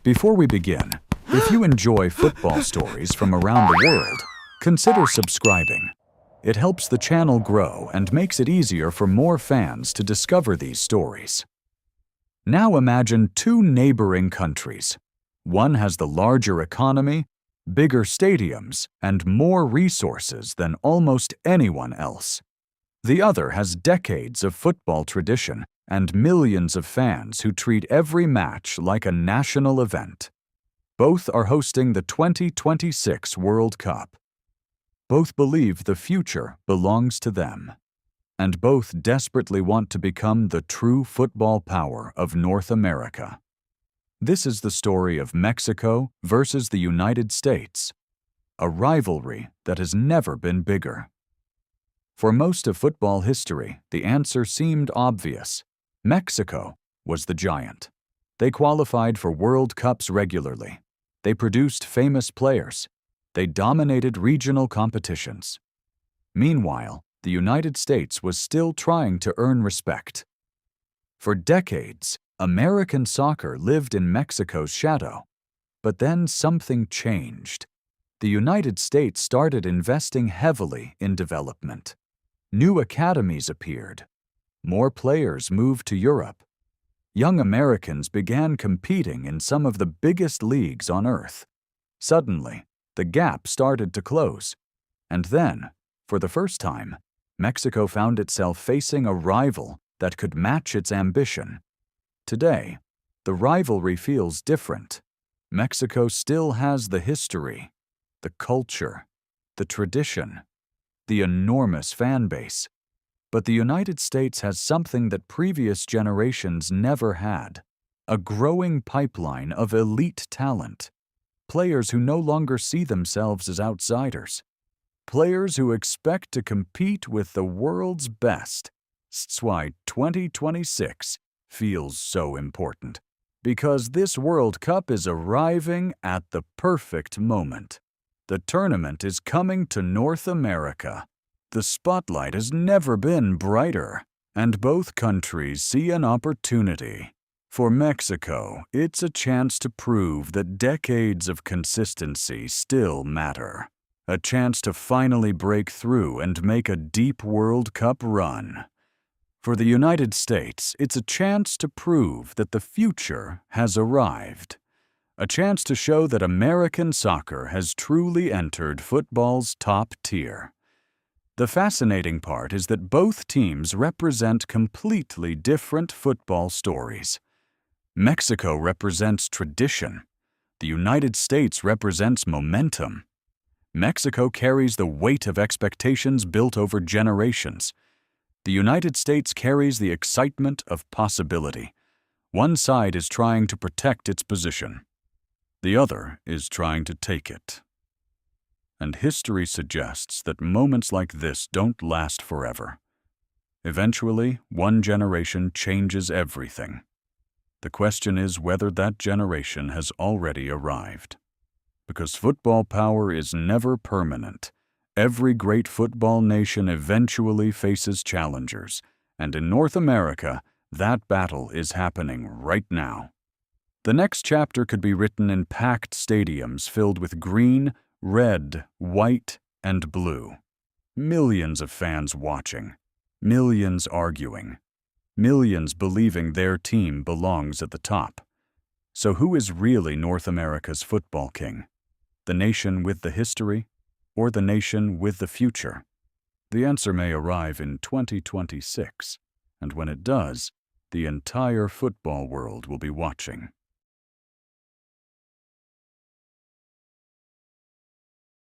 Before we begin, if you enjoy football stories from around the world, consider subscribing. It helps the channel grow and makes it easier for more fans to discover these stories. Now imagine two neighboring countries. One has the larger economy, bigger stadiums, and more resources than almost anyone else. The other has decades of football tradition and millions of fans who treat every match like a national event. Both are hosting the 2026 World Cup. Both believe the future belongs to them. And both desperately want to become the true football power of North America. This is the story of Mexico versus the United States, a rivalry that has never been bigger. For most of football history, the answer seemed obvious. Mexico was the giant. They qualified for World Cups regularly. They produced famous players. They dominated regional competitions. Meanwhile, the United States was still trying to earn respect. For decades, American soccer lived in Mexico's shadow. But then something changed. The United States started investing heavily in development. New academies appeared. More players moved to Europe. Young Americans began competing in some of the biggest leagues on earth. Suddenly, the gap started to close. And then, for the first time, Mexico found itself facing a rival that could match its ambition. Today, the rivalry feels different. Mexico still has the history, the culture, the tradition, the enormous fan base. But the United States has something that previous generations never had: a growing pipeline of elite talent. Players who no longer see themselves as outsiders. Players who expect to compete with the world's best. That's why 2026 feels so important. Because this World Cup is arriving at the perfect moment. The tournament is coming to North America. The spotlight has never been brighter, and both countries see an opportunity. For Mexico, it's a chance to prove that decades of consistency still matter. A chance to finally break through and make a deep World Cup run. For the United States, it's a chance to prove that the future has arrived. A chance to show that American soccer has truly entered football's top tier. The fascinating part is that both teams represent completely different football stories. Mexico represents tradition. The United States represents momentum. Mexico carries the weight of expectations built over generations. The United States carries the excitement of possibility. One side is trying to protect its position. The other is trying to take it. And history suggests that moments like this don't last forever. Eventually, one generation changes everything. The question is whether that generation has already arrived. Because football power is never permanent. Every great football nation eventually faces challengers, and in North America, that battle is happening right now. The next chapter could be written in packed stadiums filled with green, red, white, and blue. Millions of fans watching, millions arguing, millions believing their team belongs at the top. So who is really North America's football king? The nation with the history, or the nation with the future? The answer may arrive in 2026, and when it does, the entire football world will be watching.